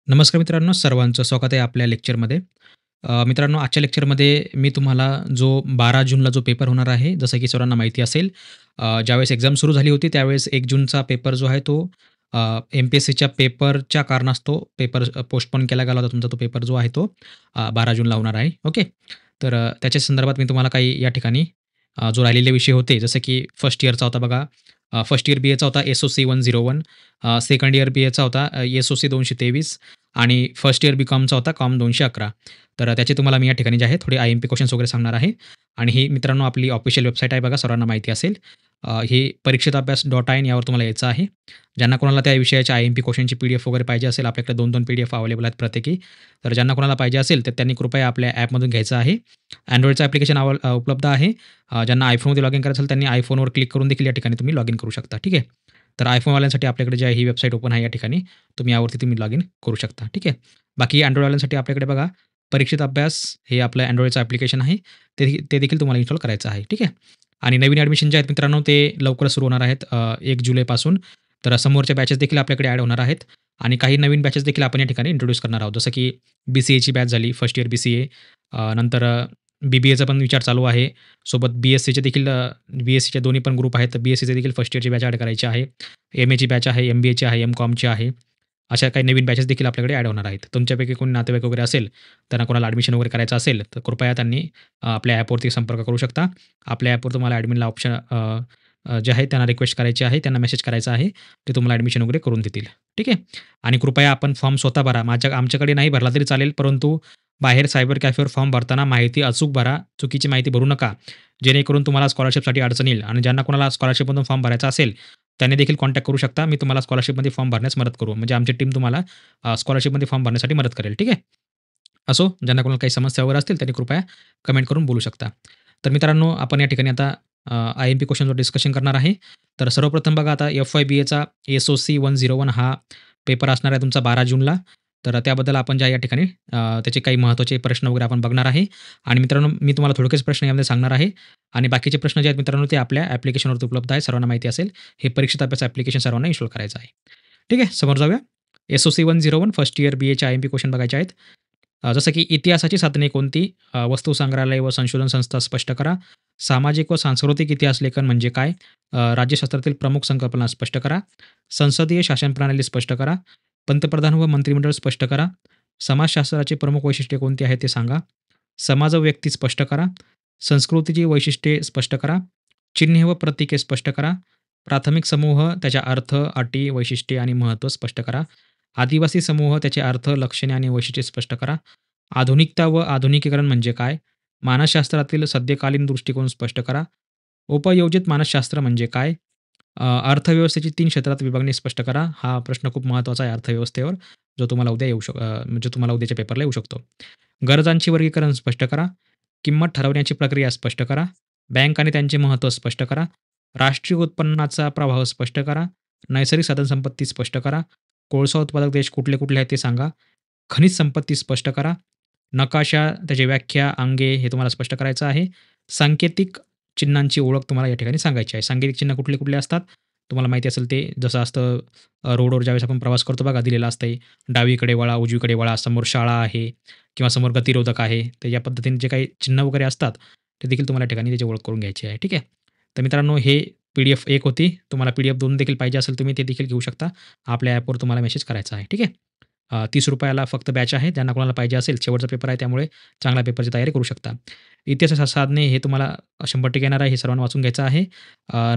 नमस्कार मित्रांनो, सर्वांचं स्वागत आहे आपल्या लेक्चरमध्ये. मित्रांनो, आजच्या लेक्चरमध्ये मी तुम्हाला जो 12 जूनला जो पेपर होणार आहे, जसं की सर्वांना माहिती असेल, ज्यावेळेस एक्झाम सुरू झाली होती, त्यावेळेस 1 जूनचा पेपर जो आहे तो एम-पी-एस-सीच्या पेपरच्या कारणास्तव पेपर पोस्टपोन केला गेला होता. तुमचा तो पेपर जो आहे तो 12 जूनला होणार आहे. ओके. तर त्याच्या संदर्भात मी तुम्हाला काही या ठिकाणी जो राहिलेले विषय होते, जसं की फर्स्ट इयरचा होता बघा. फर्स्ट इयर बी-एचा होता एस-ओ-सी 101. सेकंड इयर बी-एचा होता एस-ओ-सी 223 आणि फर्स्ट इयर बी-कॉमचा होता कॉम 211. तर त्याचे तुम्हाला मी या ठिकाणी जे आहे थोडे आय-एम-पी क्वेशन्स वगैरे सांगणार आहे. आणि ही मित्रांनो आपली ऑफिशियल वेबसाईट आहे बघा, सर्वांना माहिती असेल. ही परीक्षित-अभ्यास.in यावर तुम्हाला यायचं आहे. ज्यांना कोणाला त्या विषयाच्या आय-एम-पी क्वेशनची पी-डी-एफ वगैरे पाहिजे असेल, आपल्याकडे 2-2 पी-डी-एफ अवेलेबल आहेत प्रत्येकी. तर ज्यांना कोणाला पाहिजे असेल, तर त्यांनी कृपया आपल्या ॲपमधून घ्यायचं आहे. Androidचं ॲप्लिकेशन उपलब्ध आहे. ज्यांना iPhoneमध्ये लॉगिन करायचं असेल, त्यांनी iPhoneवर क्लिक करून देखील या ठिकाणी तुम्ही लॉगिन करू शकता. ठीक आहे. तर iPhoneवाल्यांसाठी आपल्याकडे जी आहे ही वेबसाईट ओपन आहे या ठिकाणी. तुम्ही यावरती तुम्ही लॉगिन करू शकता. ठीक आहे. बाकी Androidवाल्यांसाठी आपल्याकडे बघा, परीक्षित अभ्यास हे आपलं Androidचं ॲप्लिकेशन आहे. ते देखील तुम्हाला इन्स्टॉल करायचं आहे. ठीक आहे. आणि नवीन ॲडमिशन जे आहेत मित्रांनो, ते लवकरच सुरू होणार आहेत 1 जुलैपासून. तर समोरच्या बॅचेस देखील आपल्याकडे ॲड होणार आहेत आणि काही नवीन बॅचेस देखील आपण या ठिकाणी इंट्रोड्यूस करणार आहोत. जसं की बी-सी-एची बॅच झाली, फर्स्ट इयर बी-सी-ए. नंतर बी-बी-एचा पण विचार चालू आहे. सोबत बी-एस-सीचे देखील बी-एस-सीचे दोन्ही पण ग्रुप आहेत. तर बी-एस-सीचे देखील फर्स्ट इयरची बॅच ॲड करायची आहे. एम-एची बॅच आहे, एम-बी-एची आहे, एम-कॉमची आहे. अशा काही नवीन बॅचेस देखील आपल्याकडे ॲड होणार आहेत. तुमच्यापैकी कोणी नातेवाईक वगैरे असेल, त्यांना कोणाला ॲडमिशन वगैरे करायचं असेल, तर कृपया त्यांनी आपल्या ॲपवरती संपर्क करू शकता. आपल्या ॲपवर तुम्हाला ॲडमिनला ऑप्शन जे आहे त्यांना रिक्वेस्ट करायची आहे, त्यांना मेसेज करायचा आहे. ते तुम्हाला ॲडमिशन वगैरे करून देतील. ठीक आहे. आणि कृपया आपण फॉर्म स्वतः भरा. आमच्याकडे नाही भरला तरी चालेल, परंतु बाहेर सायबर कॅफेवर फॉर्म भरताना माहिती अचूक भरा. चुकीची माहिती भरू नका. जेणेकरून तुम्हाला स्कॉलरशिपसाठी अडचण येईल आणि ज्यांना कोणाला स्कॉलरशिपमधून फॉर्म भरायचा असेल, त्यांनी देखील कॉन्टॅक्ट करू शकता. मी तुम्हाला स्कॉलरशिपमध्ये फॉर्म भरण्यास मदत करू. म्हणजे आमची टीम तुम्हाला स्कॉलरशिपमध्ये फॉर्म भरण्यासाठी मदत करेल. ठीक आहे. असो, ज्यांना कोणाला काही समस्या वगैरे असतील, त्यांनी कृपया कमेंट करून बोलू शकता. तर मित्रांनो, आपण या ठिकाणी आता आय-एम-पी क्वेशनवर डिस्कशन करणार आहे. तर सर्वप्रथम बघा, आता एफ-वाय-बी-एचा एस-ओ-सी 101 हा पेपर असणार आहे तुमचा 12 जूनला. तर त्याबद्दल आपण ज्या या ठिकाणी त्याचे काही महत्त्वाचे प्रश्न वगैरे आपण बघणार आहे. आणि मित्रांनो, मी तुम्हाला थोडकेच प्रश्न यामध्ये सांगणार आहे आणि बाकीचे प्रश्न जे आहेत मित्रांनो, ते आपल्या ॲप्लिकेशनवरती उपलब्ध आहे. सर्वांना माहिती असेल. हे परीक्षित अभ्यास ॲप्लिकेशन सर्वांना इन्स्टॉल करायचं आहे. ठीक आहे, समोर जाऊया. एस-ओ-सी 101 फर्स्ट इयर बी-एचे आय-एम-पी क्वेशन बघायचे आहेत. जसं की इतिहासाची साधने कोणती? वस्तू संग्रहालय व संशोधन संस्था स्पष्ट करा. सामाजिक व सांस्कृतिक इतिहास लेखन म्हणजे काय? राज्यशास्त्रातील प्रमुख संकल्पना स्पष्ट करा. संसदीय शासन प्रणाली स्पष्ट करा. पंतप्रधान व मंत्रिमंडळ स्पष्ट करा. समाजशास्त्राची प्रमुख वैशिष्ट्ये कोणती आहेत ते सांगा. समाज व व्यक्ती स्पष्ट करा. संस्कृतीची वैशिष्ट्ये स्पष्ट करा. चिन्हे व प्रतीके स्पष्ट करा. प्राथमिक समूह, त्याचा अर्थ, अटी, वैशिष्ट्ये आणि महत्त्व स्पष्ट करा. आदिवासी समूह, त्याचे अर्थ, लक्षणे आणि वैशिष्ट्ये स्पष्ट करा. आधुनिकता व आधुनिकीकरण म्हणजे काय? मानसशास्त्रातील सद्यकालीन दृष्टिकोन स्पष्ट करा. उपयोजित मानसशास्त्र म्हणजे काय? अर्थव्यवस्थेची 3 क्षेत्रात विभागणी स्पष्ट करा. हा प्रश्न खूप महत्त्वाचा आहे अर्थव्यवस्थेवर, जो तुम्हाला म्हणजे तुम्हाला उद्याच्या पेपरला येऊ शकतो. गरजांचे वर्गीकरण स्पष्ट करा. किंमत ठरवण्याची प्रक्रिया स्पष्ट करा. बँक आणि त्यांचे महत्त्व स्पष्ट करा. राष्ट्रीय उत्पन्नाचा प्रभाव स्पष्ट करा. नैसर्गिक साधनसंपत्ती स्पष्ट करा. कोळसा उत्पादक देश कुठले-कुठले आहेत ते सांगा. खनिज संपत्ती स्पष्ट करा. नकाशा, त्याची व्याख्या, अंगे हे तुम्हाला स्पष्ट करायचं आहे. सांकेतिक चिन्हांची ओळख तुम्हाला या ठिकाणी सांगायची आहे. सांकेतिक चिन्ह कुठले-कुठले असतात? तुम्हाला माहिती असेल ते, जसं असतं रोडवर ज्यावेळेस आपण प्रवास करतो बघा, दिलेलं असतंय. डावीकडे वळा, उजवीकडे वळा, समोर शाळा आहे किंवा समोर गतिरोधक आहे. तर या पद्धतीने जे काही चिन्ह वगैरे असतात, ते देखील तुम्हाला या ठिकाणी त्याची ओळख करून घ्यायची आहे. ठीक आहे. तर मित्रांनो, हे पी-डी-एफ 1 होती. तुम्हाला पी-डी-एफ 2 देखील पाहिजे असेल, तुम्ही ते देखील घेऊ शकता. आपल्या ॲपवर तुम्हाला मेसेज करायचा आहे. ठीक आहे. ₹30 ला फक्त बॅच आहे. ज्यांना कोणाला पाहिजे असेल, शेवटचा पेपर आहे, त्यामुळे चांगल्या पेपरची तयारी करू शकता. इतिहास साधने हे तुम्हाला 100% येणार आहे. हे सर्वांना वाचून घ्यायचं आहे.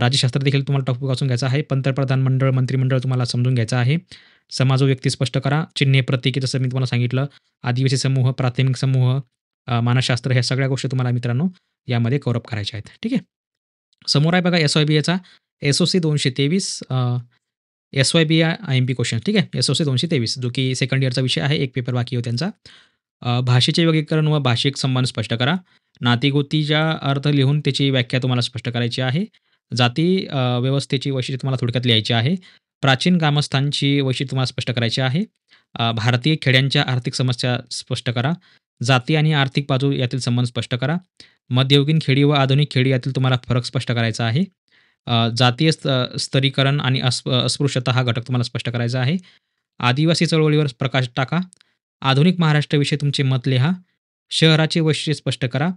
राज्यशास्त्र देखील तुम्हाला टॉपिक वाचून घ्यायचं आहे. पंतप्रधान मंडळ, मंत्रिमंडळ तुम्हाला समजून घ्यायचं आहे. समाज व व्यक्ती स्पष्ट करा. चिन्हे, प्रतीके जसं मी तुम्हाला सांगितलं. आदिवासी समूह, प्राथमिक समूह, मानसशास्त्र, ह्या सगळ्या गोष्टी तुम्हाला मित्रांनो यामध्ये कव्हर अप करायच्या आहेत. ठीक आहे. समोर आहे बघा एस-वाय-बी-एचा एस-ओ-सी 223 एस-वाय-बी आय-एम-पी क्वेश्चन. ठीक आहे. एस-ओ-सी 223 जो की सेकंड इयरचा विषय आहे. एक पेपर बाकी आहे त्यांचा. भाषेचे वर्गीकरण व भाषिक संबंध स्पष्ट करा. नातीगोतीचा अर्थ लिहून त्याची व्याख्या तुम्हाला स्पष्ट करायची आहे. जाती व्यवस्थेची वैशिष्ट्ये तुम्हाला थोडक्यात लिहायची आहे. प्राचीन ग्रामस्थांची वैशिष्ट्ये तुम्हाला स्पष्ट करायची आहे. भारतीय खेड्यांच्या आर्थिक समस्या स्पष्ट करा. जाती आणि आर्थिक बाजू यातील संबंध स्पष्ट करा. मध्ययुगीन खेडी व आधुनिक खेडी यातील तुम्हाला फरक स्पष्ट करायचा आहे. जातीय स्तरीकरण आणि अस्पृश्यता हा घटक तुम्हाला स्पष्ट करायचा आहे. आदिवासी चळवळीवर प्रकाश टाका. आधुनिक महाराष्ट्राविषयी तुमचे मत लिहा. शहराची वैशिष्ट्ये स्पष्ट करा.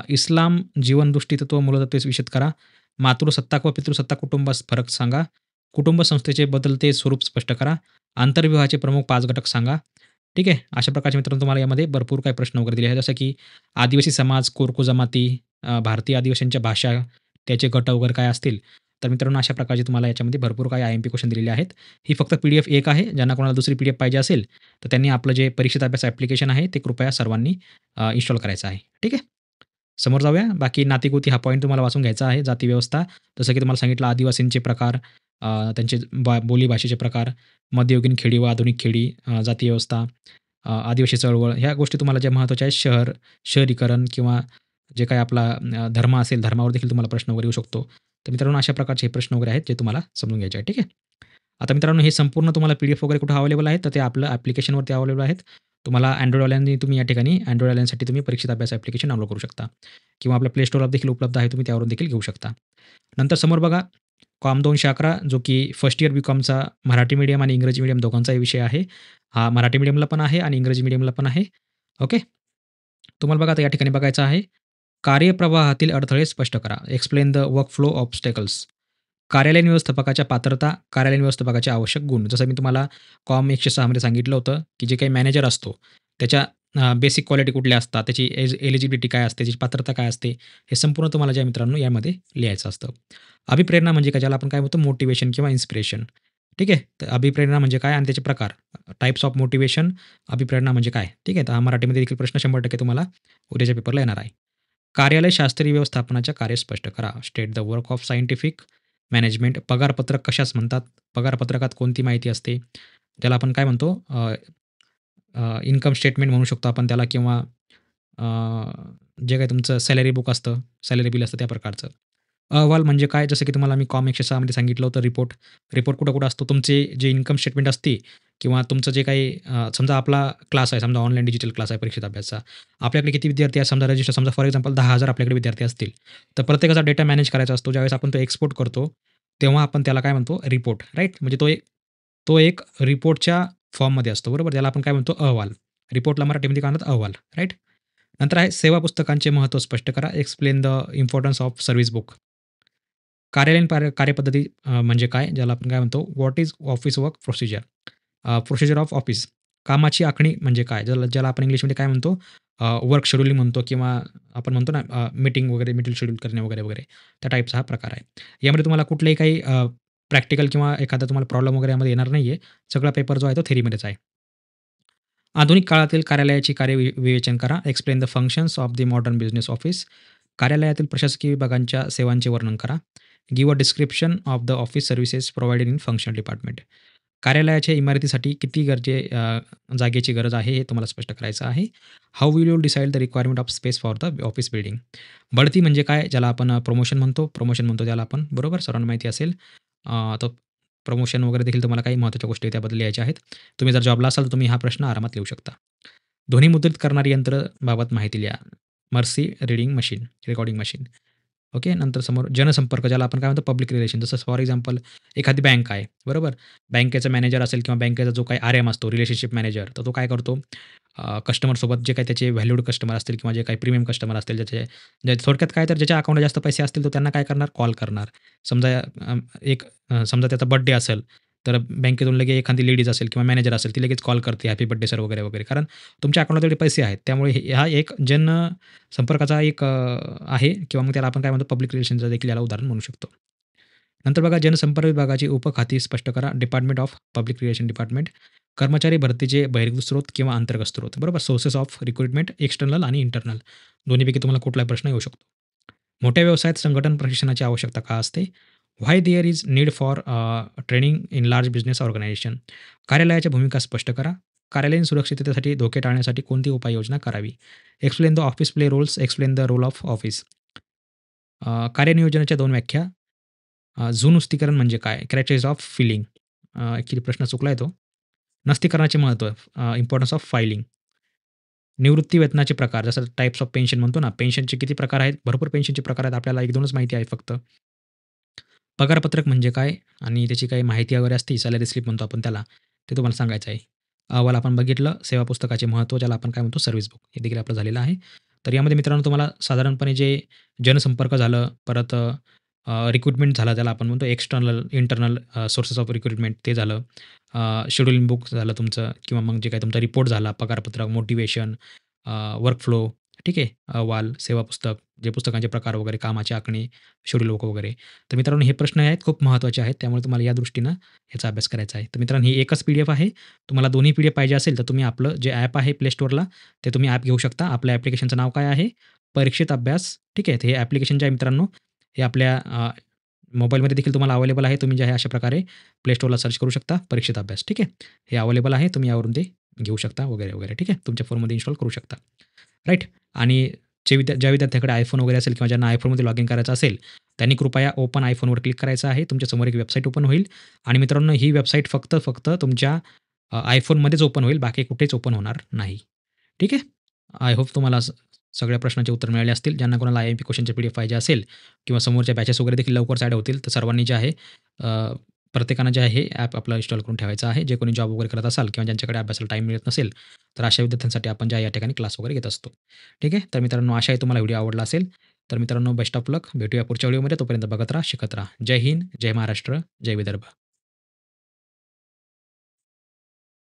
इस्लाम जीवनदृष्टी तत्व मूलतत्वे विशद करा. मातृसत्ताक व पितृसत्ताक कुटुंबास फरक सांगा. कुटुंब संस्थेचे बदलते स्वरूप स्पष्ट करा. आंतरविवाहाचे प्रमुख 5 घटक सांगा. ठीक आहे. अशा प्रकारचे मित्रांनो तुम्हाला यामध्ये भरपूर काही प्रश्न वगैरे दिले आहेत. जसं की आदिवासी समाज, कोरकू जमाती, भारतीय आदिवासींच्या भाषा, त्याचे गट वगैरे काय असतील. तर मित्रांनो अशा प्रकारचे तुम्हाला याच्यामध्ये भरपूर काही आय-एम-पी क्वेश्चन दिलेले आहेत. ही फक्त पी-डी-एफ एक आहे. ज्यांना कोणाला दुसरी पी-डी-एफ पाहिजे असेल, तर त्यांनी आपलं जे परीक्षित अभ्यास ॲप्लिकेशन आहे, ते कृपया सर्वांनी इन्स्टॉल करायचं आहे. ठीक आहे. समोर जाऊया. बाकी नातीगोती हा पॉइंट तुम्हाला वाचून घ्यायचा आहे. जाती व्यवस्था, जसं की तुम्हाला सांगितलं आदिवासींचे प्रकार, त्यांचे बोलीभाषेचे प्रकार, मध्ययुगीन खेडी व आधुनिक खेडी, जाती व्यवस्था, आदिवासी चळवळ, ह्या गोष्टी तुम्हाला ज्या महत्त्वाच्या आहेत. शहरीकरण किंवा जे काही आपला धर्म असेल, धर्मावर देखील तुम्हाला प्रश्न वगैरे येऊ शकतो. तर मित्रांनो अशा प्रकारचे हे प्रश्न वगैरे आहेत, जे तुम्हाला समजून घ्यायचे आहेत. ठीक आहे. आता मित्रांनो हे संपूर्ण तुम्हाला पी-डी-एफ वगैरे कुठे अवेलेबल आहेत, तर ते आपलं ॲप्लिकेशनवरती अवेलेबल आहेत. तुम्हाला Androidवाल्यांनी तुम्ही या ठिकाणी Androidवाल्यांसाठी तुम्ही परीक्षित अभ्यास ॲप्लिकेशन डाउनलोड करू शकता किंवा आपल्या प्ले स्टोअरवर देखील उपलब्ध आहे. तुम्ही त्यावरून देखील घेऊ शकता. नंतर समोर बघा कॉम 211 जो की फर्स्ट इयर बी-कॉमचा मराठी मीडियम आणि इंग्रजी मीडियम दोघांचाही विषय आहे. हा मराठी मीडियमला पण आहे आणि इंग्रजी मीडियमला पण आहे. ओके. तुम्हाला बघा आता या ठिकाणी बघायचं आहे. कार्यप्रवाहातील अडथळे स्पष्ट करा. Explain the work flow obstacles. कार्यालयीन व्यवस्थापकाच्या पात्रता, कार्यालयीन व्यवस्थापकाचे आवश्यक गुण. जसं मी तुम्हाला कॉम 106 मध्ये सांगितलं होतं, की जे काही मॅनेजर असतो, त्याच्या बेसिक क्वालिटी कुठल्या असतात, त्याची एलिजिबिलिटी काय असते, त्याची पात्रता काय असते, हे संपूर्ण तुम्हाला ज्या मित्रांनो यामध्ये लिहायचं असतं. अभिप्रेरणा म्हणजे काय? ज्याला आपण काय म्हणतो मोटिव्हेशन किंवा इन्स्पिरेशन. ठीक आहे. तर अभिप्रेरणा म्हणजे काय आणि त्याचे प्रकार. टाइप्स ऑफ मोटिव्हेशन, अभिप्रेरणा म्हणजे काय? ठीक आहे. तर हा मराठीमध्ये देखील प्रश्न 100% तुम्हाला उद्याच्या पेपरला येणार आहे. कार्यालय शास्त्रीय व्यवस्थापनाच्या कार्य स्पष्ट करा. State the work of scientific management. पगारपत्रक कशास म्हणतात? पगारपत्रकात कोणती माहिती असते? त्याला आपण काय म्हणतो? इन्कम स्टेटमेंट म्हणू शकतो आपण त्याला किंवा अ, जे काही तुमचं सॅलरी बुक असतं, सॅलरी बिल असतं त्या प्रकारचं. अहवाल म्हणजे काय? जसं की तुम्हाला मी कॉम 106 मध्ये सांगितलं होतं रिपोर्ट. रिपोर्ट कुठं-कुठं असतो? तुमचे जे इन्कम स्टेटमेंट असते किंवा तुमचं जे काही समजा आपला क्लास आहे, समजा ऑनलाईन डिजिटल क्लास आहे परीक्षेत अभ्यासाचा. आपल्याकडे किती विद्यार्थी आहेत? समजा रजिस्टर समजा फॉर एक्झाम्पल 10,000 आपल्याकडे विद्यार्थी असतील. तर प्रत्येकाचा डेटा मॅनेज करायचा असतो. ज्यावेळेस आपण तो एक्सपोर्ट करतो, तेव्हा आपण त्याला काय म्हणतो? Report, right? म्हणजे तो एक रिपोर्टच्या फॉर्ममध्ये असतो, बरोबर? त्याला आपण काय म्हणतो? अहवाल. रिपोर्टला मराठीमध्ये काय म्हणतात? अहवाल, राइट? नंतर आहे सेवा पुस्तकांचे महत्त्व स्पष्ट करा. Explain the importance of service book. कार्यालयीन कार्यपद्धती म्हणजे काय? ज्याला आपण काय म्हणतो? What is office work procedure? Procedure of office. कामाची आखणी म्हणजे काय? ज्याला ज्याला आपण इंग्लिशमध्ये काय म्हणतो? वर्क शेड्यूलिंग म्हणतो किंवा आपण म्हणतो ना मीटिंग वगैरे, मीटिंग शेड्यूल करणे वगैरे, वगैरे. त्या टाईपचा हा प्रकार आहे. यामध्ये तुम्हाला कुठलेही काही प्रॅक्टिकल किंवा एखादा तुम्हाला प्रॉब्लेम वगैरे यामध्ये येणार नाहीये. सगळा पेपर जो आहे तो थेअरीमध्येच आहे. आधुनिक काळातील कार्यालयाची कार्य विवेचन करा. Explain the functions of the modern business office. कार्यालयातील प्रशासकीय विभागांच्या सेवांचे वर्णन करा. Give a description of the office services provided in functional department. कार्यालयाच्या इमारतीसाठी किती जागेची गरज आहे हे तुम्हाला स्पष्ट करायचं आहे. How will you decide the requirement of space for the office building. बढती म्हणजे काय? ज्याला आपण प्रमोशन म्हणतो. प्रमोशन म्हणतो त्याला आपण, बरोबर? सर्वांना माहिती असेल. तर प्रमोशन वगैरे देखील तुम्हाला काही महत्त्वाच्या गोष्टी त्याबद्दल लिहायच्या आहेत. तुम्ही जर जॉबला असाल तर तुम्ही हा प्रश्न आरामात लिहू शकता. ध्वनिमुद्रित करणारी यंत्राबाबत माहिती लिहा. Mercy reading machine, recording machine. Okay. नंतर समोर जनसंपर्क ज्याला आपण काय म्हणतो पब्लिक रिलेशन. जसं फॉर एक्झाम्पल एखादी बँक आहे, बरोबर? बँकेचा मॅनेजर असेल किंवा बँकेचा जो काही आर-एम असतो, रिलेशनशिप मॅनेजर, तर तो काय करतो? कस्टमरसोबत जे काही त्याचे व्हॅल्यूड कस्टमर असतील किंवा जे काही प्रीमियम कस्टमर असतील, थोडक्यात काय तर ज्याच्या अकाउंटला जास्त पैसे असतील, तो त्यांना काय करणार? कॉल करणार. समजा समजा त्याचा बर्थडे असेल, तर बँकेतून लगेच एखादी लेडीज असेल किंवा मॅनेजर असेल, ती लगेच कॉल करते, हॅपी बर्थडे सर वगैरे, वगैरे. कारण तुमच्या अकाउंटला तेवढे पैसे आहेत. त्यामुळे हा एक संपर्काचा एक आहे किंवा मग त्याला आपण काय म्हणतो पब्लिक रिलेशनचं देखील याला उदाहरण म्हणू शकतो. नंतर बघा जनसंपर्क विभागाची उपखाती स्पष्ट करा. Department of public relation department. कर्मचारी भरतीचे बहिर्भूत स्रोत किंवा अंतर्गत स्रोत, बरोबर? सोर्सेस ऑफ रिक्रुटमेंट एक्सटर्नल आणि इंटर्नल. दोन्हीपैकी तुम्हाला कुठलाही प्रश्न येऊ शकतो. मोठ्या व्यवसायात संघटन प्रशिक्षणाची आवश्यकता का असते? Why there is need for training in large business organisation. कार्यालयाच्या भूमिका स्पष्ट करा. कार्यालयीन सुरक्षिततेसाठी धोके टाळण्यासाठी कोणती उपाययोजना करावी? Explain the office play roles. Explain the role of office. कार्यनियोजनाच्या 2 व्याख्या. झुनुस्तीकरण म्हणजे काय? Scratches of feeling. ॲक्चुअली प्रश्न चुकला आहे तो. नस्तीकरणाचे महत्त्व. Importance of filing. निवृत्ती वेतनाचे प्रकार जसं टाइप्स ऑफ पेन्शन म्हणतो ना, पेन्शनचे किती प्रकार आहेत? भरपूर पेन्शनचे प्रकार आहेत. आपल्याला 1-2च माहिती आहे फक्त. पगारपत्रक म्हणजे काय? आणि त्याची काही माहिती वगैरे असते, सॅलरी स्लिप म्हणतो आपण त्याला. ते तुम्हाला सांगायचं आहे. अहवाल आपण बघितलं, सेवा पुस्तकाचे महत्त्व ज्याला आपण काय म्हणतो सर्व्हिस बुक हे देखील आपलं झालेलं आहे. तर यामध्ये मित्रांनो तुम्हाला साधारणपणे जे जनसंपर्क झालं, परत रिक्रुटमेंट झाला त्याला आपण म्हणतो external, internal sources of recruitment ते झालं. शेड्यूलिंग बुक झालं तुमचं किंवा मग जे काही तुमचा रिपोर्ट झाला, पगारपत्रक, मोटिव्हेशन, वर्कफ्लो ठीक आहे. अहवाल, सेवा पुस्तक, जे पुस्तकांचे प्रकार वगैरे, कामाची आखणी, शेड्यूल बुक वगैरे. तर मित्रांनो हे प्रश्न आहेत खूप महत्त्वाचे आहेत. त्यामुळे तुम्हाला या दृष्टीनं ह्याचा अभ्यास करायचा आहे. तर मित्रांनो ही एकच पी-डी-एफ आहे. तुम्हाला दोन्ही पी-डी-एफ पाहिजे असेल तर तुम्ही आपलं जे ॲप आहे Play Storeला ते तुम्ही ॲप घेऊ शकता. आपल्या ॲप्लिकेशनचं नाव काय आहे? परीक्षित अभ्यास. ठीक आहे. तर हे ॲप्लिकेशन जे आहे मित्रांनो हे आपल्या मोबाईलमध्ये देखील तुम्हाला अवेलेबल आहे. तुम्ही जे आहे अशा प्रकारे Play Storeला सर्च करू शकता परीक्षित अभ्यास. ठीक आहे. हे अवेलेबल आहे. तुम्ही यावरून ते घेऊ शकता वगैरे, वगैरे. ठीक आहे. तुमच्या फोनमध्ये इन्स्टॉल करू शकता. राइट आणि ज्या विद्यार्थ्याकडे iPhone वगैरे असेल किंवा ज्यांना iPhoneमध्ये लॉगिन करायचं असेल, त्यांनी कृपया ओपन iPhoneवर क्लिक करायचं आहे. तुमच्यासमोर एक वेबसाईट ओपन होईल आणि मित्रांनो ही वेबसाईट फक्त तुमच्या iPhoneमध्येच ओपन होईल. बाकी कुठेच ओपन होणार नाही. ठीक आहे. आय होप तुम्हाला सगळ्या प्रश्नांचे उत्तर मिळाले असतील. ज्यांना कोणाला IMP क्वेश्चनचे पी-डी-एफ पाहिजे असेल किंवा समोरच्या बॅचेस वगैरे देखील लवकरच ॲड होतील. तर सर्वांनी जे आहे प्रत्येकानं जे आहे हे ॲप आपलं इन्स्टॉल करून ठेवायचं आहे. जे कोणी जॉब वगैरे करत असाल किंवा ज्यांच्याकडे अभ्यासाला टाईम मिळत नसेल, तर अशा विद्यार्थ्यांसाठी आपण ज्या या ठिकाणी क्लास वगैरे घेत असतो. ठीक आहे. तर मित्रांनो आशा आहे तुम्हाला व्हिडिओ आवडला असेल. तर मित्रांनो बेस्ट ऑफ लक. भेटूया पुढच्या व्हिडिओमध्ये. तोपर्यंत बघत राहा, शिकत राहा. जय हिंद, जय महाराष्ट्र, जय विदर्भ.